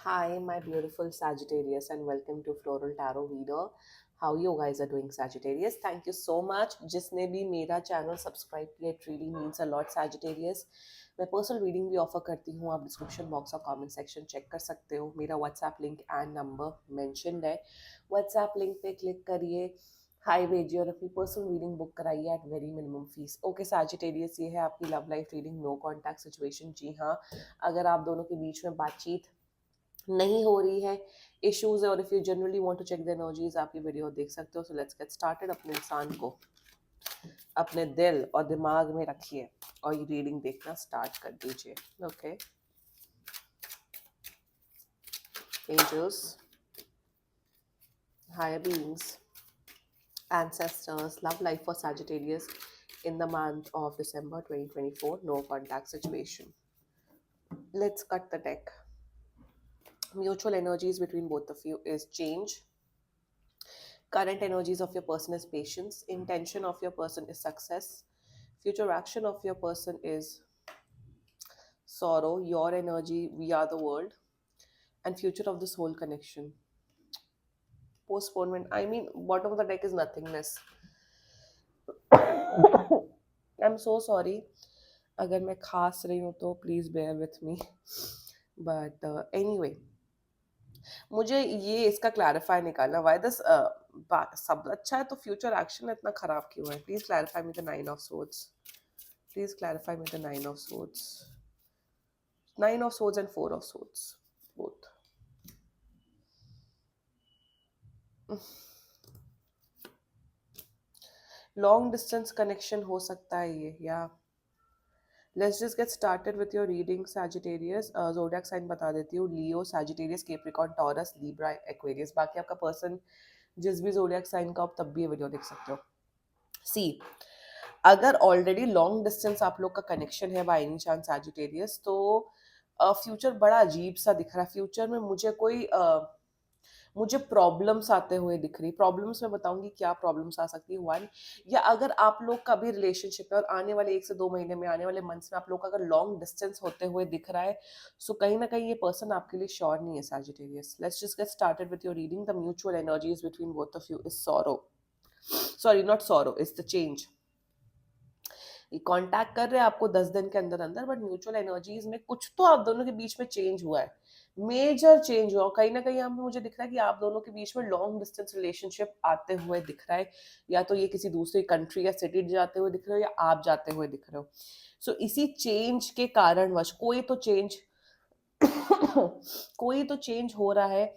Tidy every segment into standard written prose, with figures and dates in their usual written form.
Hi, my beautiful Sagittarius, and welcome to Floral Tarot Reader. How you guys are doing, Sagittarius? Thank you so much. जिसने भी मेरा channel subscribe किया, it really means a lot, Sagittarius. मैं personal reading भी offer करती हूँ. आप description box और कमेंट सेक्शन चेक कर सकते हो. मेरा WhatsApp link and number mentioned है. व्हाट्सएप लिंक पे क्लिक करिए. हाई भेजिए और अपनी पर्सनल रीडिंग बुक कराइए at very minimum fees. Okay Sagittarius, ये है आपकी love life reading. No contact situation. जी हाँ, अगर आप दोनों के बीच में बातचीत नहीं हो रही है, इश्यूज है, और if you generally want to check the energies, आप ये वीडियो देख सकते हो. So let's get started. अपने इंसान को अपने दिल और दिमाग में रखिए और ये रीडिंग देखना स्टार्ट कर दीजिए. Okay angels, higher beings, ancestors, love life for Sagittarius in the month of December 2024, no contact situation. Let's cut the deck. Mutual energies between both of you is change. Current energies of your person is patience. Intention of your person is success. Future action of your person is sorrow. Your energy, we are the world. And future of the soul connection. Postponement. I mean, bottom of the deck is nothingness. I'm so sorry. अगर मैं खास रही हूँ तो please bear with me. But anyway, मुझे ये इसका clarify निकालना वाई दिस. सब अच्छा है तो फ्यूचर एक्शन इतना खराब क्यों है? Please clarify me the nine of swords. Please clarify me the nine of swords. Nine of swords and four of swords both. Long distance connection हो सकता है ये, या let's just get started with your reading Sagittarius. Zodiac sign बता देती हूँ. Leo, Sagittarius, Capricorn, Taurus, Libra, Aquarius. बाकी आपका पर्सन जिस भी ज़ोडिएक साइन का, आप तब भी ये वीडियो देख सकते हो. सी, अगर ऑलरेडी लॉन्ग डिस्टेंस आप लोग का कनेक्शन है बाय एनी चांस सैजिटेरियस, तो फ्यूचर बड़ा अजीब सा दिख रहा है. फ्यूचर में मुझे प्रॉब्लम्स आते हुए दिख रही. प्रॉब्लम्स मैं बताऊंगी क्या प्रॉब्लम्स आ सकती है. वन, या अगर आप लोग का भी रिलेशनशिप है और आने वाले 1 से 2 महीने में, आने वाले मंथ्स में आप लोग का अगर लॉन्ग डिस्टेंस होते हुए दिख रहा है, सो कहीं ना कहीं ये पर्सन आपके लिए श्योर नहीं है Sagittarius. Let's just get started with your reading. The mutual energies between both of you is sorrow. Sorry, not sorrow, is the change. ये कांटेक्ट कर रहे हैं आपको 10 दिन के अंदर अंदर, बट म्यूचुअल एनर्जीज में कुछ तो आप दोनों के बीच में चेंज हुआ है. मेजर चेंज हुआ कहीं ना कहीं. यहाँ पे मुझे दिख रहा है कि आप दोनों के बीच में लॉन्ग डिस्टेंस रिलेशनशिप आते हुए दिख रहा है. या तो ये किसी दूसरी कंट्री या सिटी जाते हुए दिख रहे हो, या आप जाते हुए दिख रहे हो. सो इसी चेंज के कारणवश कोई तो चेंज हो रहा है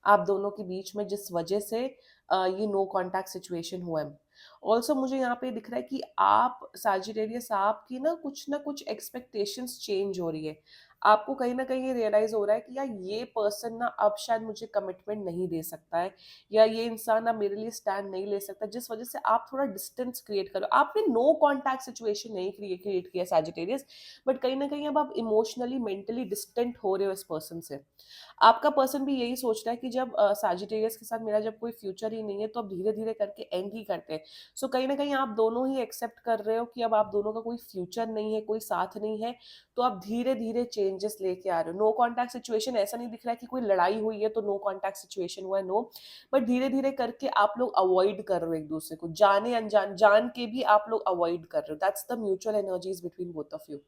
आप दोनों के बीच में, जिस वजह से ये नो कांटेक्ट सिचुएशन हुआ है. ऑल्सो मुझे यहाँ पे दिख रहा है कि आप सैजिटेरियस, आपकी ना कुछ एक्सपेक्टेशंस चेंज हो रही है. आपको कहीं ना कहीं ये रियलाइज हो रहा है कि यार ये पर्सन ना अब शायद मुझे कमिटमेंट नहीं दे सकता है, या ये इंसान अब मेरे लिए स्टैंड नहीं ले सकता, जिस वजह से आप थोड़ा डिस्टेंस क्रिएट करो. आपने नो कांटेक्ट सिचुएशन नहीं क्रिएट किया सैजिटेरियस, बट कहीं ना कहीं अब आप इमोशनली मेंटली डिस्टेंट हो रहे हो इस पर्सन से. आपका पर्सन भी यही सोच रहा है कि जब सैजिटेरियस के साथ मेरा जब कोई फ्यूचर ही नहीं है, तो अब धीरे धीरे करके एंड ही करते हैं. सो कहीं ना कहीं आप दोनों ही एक्सेप्ट कर रहे हो कि अब आप दोनों का कोई फ्यूचर नहीं है, कोई साथ नहीं है, तो आप धीरे धीरे चेंजेस लेके आ रहे हो. नो कॉन्टैक्ट सिचुएशन ऐसा नहीं दिख रहा है कि कोई लड़ाई हुई है तो नो कॉन्टैक्ट सिचुएशन हुआ है, नो. बट धीरे धीरे करके आप लोग अवॉइड कर रहे हो एक दूसरे को, जाने अनजान जान के भी आप लोग अवॉइड कर रहे हो. That's the mutual energies between both of you.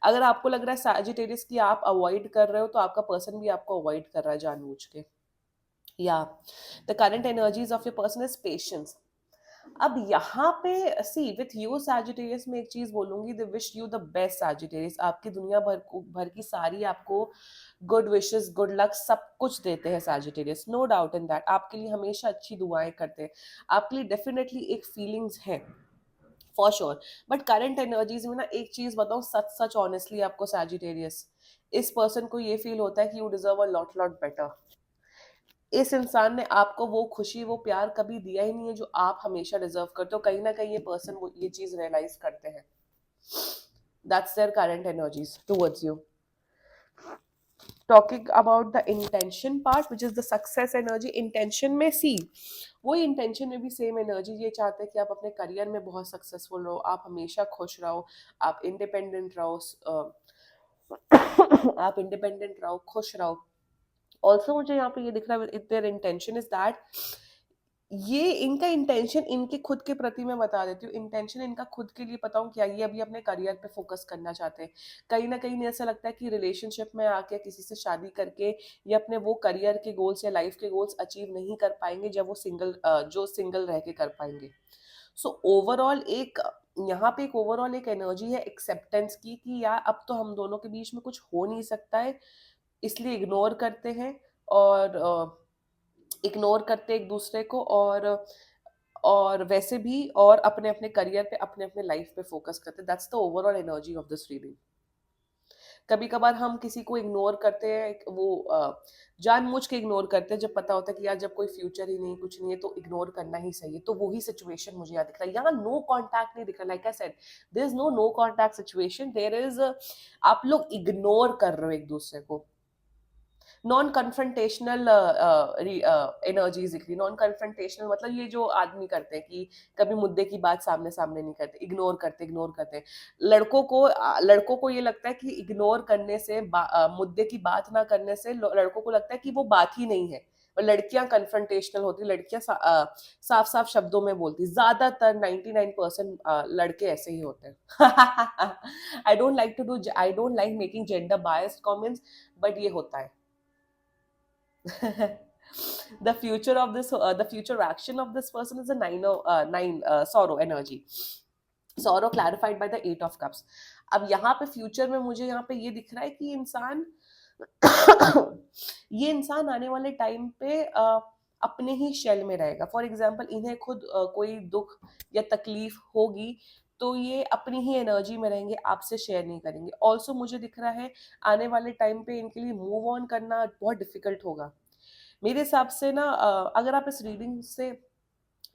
अगर आपको लग रहा है सैजिटेरियस की आप अवॉइड कर रहे हो, तो आपका पर्सन भी आपको अवॉइड कर रहा है जानबूझ के. या the current energies of your person is patience. अब यहाँ पे सी, विथ यू सैजिटेरियस में एक चीज बोलूंगी, the wish you the best Sagittarius. आपकी दुनिया भर की सारी आपको गुड विशेस, गुड लक, सब कुछ देते हैं Sagittarius. No doubt in that. आपके लिए हमेशा अच्छी दुआएं करते हैं. आपके लिए डेफिनेटली एक फीलिंग्स है for sure. But current energies में ना एक चीज बताऊं सच सच ऑनेस्टली आपको सैजिटेरियस, इस पर्सन को ये फील होता है कि you deserve a lot lot better. इस इंसान ने आपको वो खुशी, वो प्यार कभी दिया ही नहीं है जो आप हमेशा डिजर्व करते हो. कहीं ना कहीं ये पर्सन वो ये चीज रियलाइज करते हैं. That's their current energies towards you. Talking about the intention part which is the success energy. Intention में सी, वही इंटेंशन में भी सेम एनर्जी ये चाहते हैं कि आप अपने करियर में बहुत सक्सेसफुल रहो, आप हमेशा खुश रहो, आप इंडिपेंडेंट रहो, आप इंडिपेंडेंट रहो, खुश रहो. ऑल्सो मुझे यहाँ पे ये दिख रहा है, देयर इंटेंशन इज दैट, ये इनका इंटेंशन इनके खुद के प्रति मैं बता देती हूँ, इंटेंशन इनका खुद के लिए पता हूँ क्या, ये अभी अपने करियर पे फोकस करना चाहते हैं। कहीं ना कहीं इन्हें ऐसा लगता है कि रिलेशनशिप में आके किसी से शादी करके ये अपने वो करियर के गोल्स या लाइफ के गोल्स अचीव नहीं कर पाएंगे जब वो जो सिंगल रह के कर पाएंगे। सो ओवरऑल एक यहाँ पे एक ओवरऑल एक एनर्जी है एक्सेप्टेंस की कि यार अब तो हम दोनों के बीच में कुछ हो नहीं सकता है, इसलिए इग्नोर करते हैं, और इग्नोर करते एक दूसरे को, और वैसे भी और अपने अपने करियर पे अपने अपने लाइफ पे फोकस करते हैं। That's the overall energy of this reading. कभी कभार हम किसी को इग्नोर करते हैं, वो जानबूझ के इग्नोर करते हैं, जब पता होता है कि यार जब कोई फ्यूचर ही नहीं कुछ नहीं है तो इग्नोर करना ही सही है। तो वही सिचुएशन मुझे यहाँ दिख रहा है, यहाँ नो कॉन्टैक्ट नहीं दिख रहा, like I said there is no contact situation, there is आप लोग इग्नोर कर रहे हो एक दूसरे को। नॉन कन्फ्रंटेशनल एनर्जीज दिख रही, नॉन कन्फ्रंटेशनल मतलब ये जो आदमी करते हैं कि कभी मुद्दे की बात सामने सामने नहीं करते, इग्नोर करते। लड़कों को ये लगता है कि इग्नोर करने से मुद्दे की बात ना करने से लड़कों को लगता है कि वो बात ही नहीं है। और लड़कियां कन्फ्रंटेशनल होती, लड़कियां साफ साफ शब्दों में बोलती, ज्यादातर 99% लड़के ऐसे ही होते हैं। I don't like making gender biased comments, but ये होता है। The future action of this person is a nine sorrow energy. Sorrow clarified by the 8 of cups. अब यहाँ पे फ्यूचर में मुझे यहाँ पे ये दिख रहा है कि इंसान ये इंसान आने वाले टाइम पे अपने ही शेल में रहेगा। फॉर एग्जाम्पल इन्हें खुद कोई दुख या तकलीफ होगी तो ये अपनी ही एनर्जी में रहेंगे, आपसे शेयर नहीं करेंगे। ऑल्सो मुझे दिख रहा है आने वाले टाइम पे इनके लिए मूव ऑन करना बहुत डिफिकल्ट होगा। मेरे हिसाब से ना अगर आप इस रीडिंग से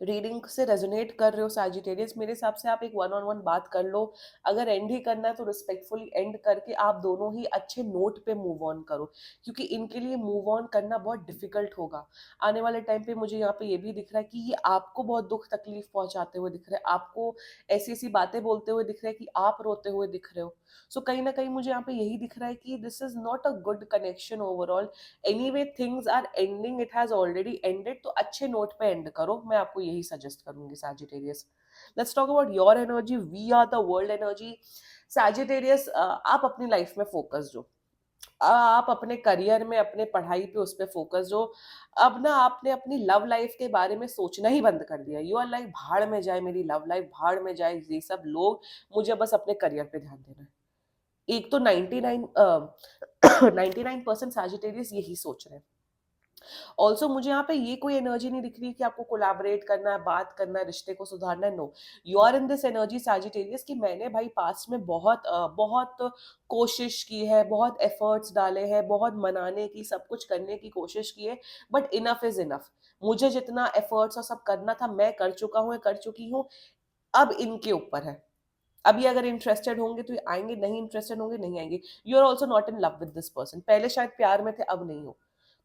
रेजोनेट कर रहे हो सैजिटेरियस, मेरे हिसाब से आप एक वन ऑन वन बात कर लो। अगर एंड ही करना है तो रिस्पेक्टफुली एंड करके आप दोनों ही अच्छे नोट पे मूव ऑन करो, क्योंकि इनके लिए मूव ऑन करना बहुत डिफिकल्ट होगा आने वाले टाइम पे। मुझे यहाँ पे ये भी दिख रहा है कि ये आपको बहुत दुख तकलीफ पहुंचाते हुए दिख रहे हैं, आपको ऐसी ऐसी बातें बोलते हुए दिख रहे हैं कि आप रोते हुए दिख रहे हो। सो कहीं ना कहीं मुझे यहाँ पे यही दिख रहा है कि this is not a good connection overall. Anyway things are ending, it has already ended, तो अच्छे नोट पे एंड करो, मैं आपको यही सजेस्ट करूंगी Sagittarius. Let's talk about your energy, we are the world energy. Sagittarius आप अपनी लाइफ में फोकस दो, आप अपने करियर में अपने पढ़ाई पे उस पर फोकस दो। अब ना आपने अपनी लव लाइफ के बारे में सोचना ही बंद कर दिया। यू आर लाइक भाड़ में जाए मेरी लव लाइफ, भाड़ में जाए ये सब लोग, मुझे बस अपने करियर पे ध्यान देना है। एक तो 99% सैजिटेरियस यही सोच रहे हैं। ऑल्सो मुझे यहाँ पे ये कोई एनर्जी नहीं दिख रही कि आपको कोलैबोरेट करना है, बात करना है, रिश्ते को सुधारना है। No, you are in this energy Sagittarius कि मैंने भाई पास्ट में बहुत कोशिश की है, बहुत एफर्ट्स डाले हैं, बहुत मनाने की, सब कुछ करने की कोशिश की है, बट इनफ इज इनफ। मुझे जितना एफर्ट्स और सब करना था मैं कर चुका हूँ, कर चुकी हूँ। अब इनके ऊपर है, अभी अगर इंटरेस्टेड होंगे तो ये आएंगे, नहीं इंटरेस्टेड होंगे नहीं आएंगे। You are also not in love with this person, पहले शायद प्यार में थे अब नहीं हो।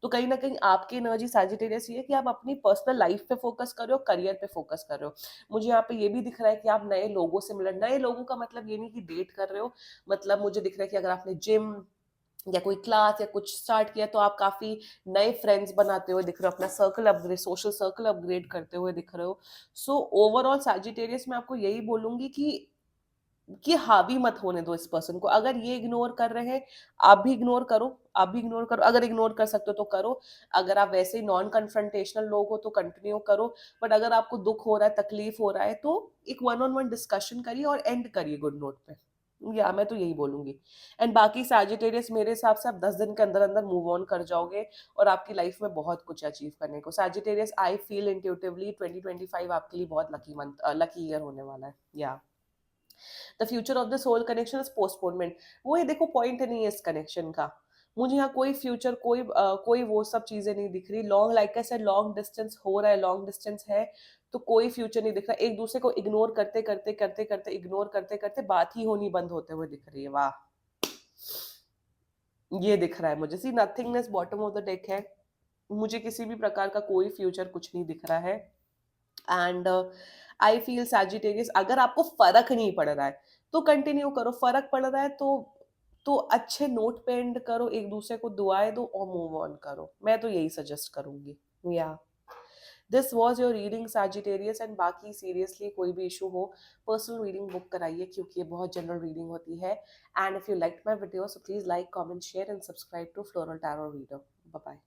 तो कहीं ना कहीं आपकी एनर्जी सैजिटेरियस ये है कि आप अपनी पर्सनल लाइफ पे फोकस कर रहे हो, करियर पे फोकस कर रहे हो। मुझे यहाँ पे ये भी दिख रहा है कि आप नए लोगों से मिल, नए लोगों का मतलब ये नहीं कि डेट कर रहे हो, मतलब मुझे दिख रहा है कि अगर आपने जिम या कोई क्लास या कुछ स्टार्ट किया तो आप काफी नए फ्रेंड्स बनाते हुए दिख रहे हो, अपना circle upgrade, social circle upgrade करते हुए दिख रहे हो। सो ओवरऑल सैजिटेरियस मैं आपको यही बोलूंगी कि हावी मत होने दो इस पर्सन को। अगर ये इग्नोर कर रहे हैं, आप भी इग्नोर करो, आप भी इग्नोर करो, अगर इग्नोर कर सकते हो तो करो। अगर आप वैसे ही नॉन कन्फ्रंटेशनल लोग हो तो कंटिन्यू करो। बट अगर आपको दुख हो रहा है, तकलीफ हो रहा है, तो एक वन ऑन वन डिस्कशन करिए और एंड करिए गुड नोट पे। या मैं तो यही बोलूंगी। एंड बाकी सैजिटेरियस मेरे हिसाब से आप 10 दिन के अंदर अंदर मूव ऑन कर जाओगे और आपकी लाइफ में बहुत कुछ अचीव करने को। सैजिटेरियस आई फील इंट्यूटिवली 2025 आपके लिए बहुत लकी मंथ, लकी ईयर होने वाला है। या the future of this whole connection is postponement. वो ये देखो पॉइंट नहीं है इस कनेक्शन का। मुझे यहाँ कोई फ्यूचर, कोई वो सब चीजें नहीं दिख रही। लॉन्ग, लाइक ऐसे लॉन्ग डिस्टेंस हो रहा है, लॉन्ग डिस्टेंस है तो कोई फ्यूचर नहीं दिख रहा। एक दूसरे को इग्नोर करते करते करते करते इग्नोर करते करते बात ही होनी बंद होते हुए दिख रही है। वाह, ये दिख रहा है मुझे। See nothingness bottom of the deck है, मुझे किसी भी प्रकार का कोई फ्यूचर कुछ नहीं दिख रहा है। एंड आई फील सैजिटेरियस अगर आपको फर्क नहीं पड़ रहा है तो कंटिन्यू करो, फर्क पड़ रहा है तो तो अच्छे नोट पे एंड करो, एक दूसरे को दुआएं दो और मूव ऑन करो। मैं तो यही सजेस्ट करूंगी। या this was your reading Sagittarius. And बाकी सीरियसली कोई भी इशू हो, पर्सनल रीडिंग बुक कराइए, क्योंकि ये बहुत जनरल रीडिंग होती है। And if you like my video, so please like, comment, share and subscribe to floral tarot reader. Bye bye.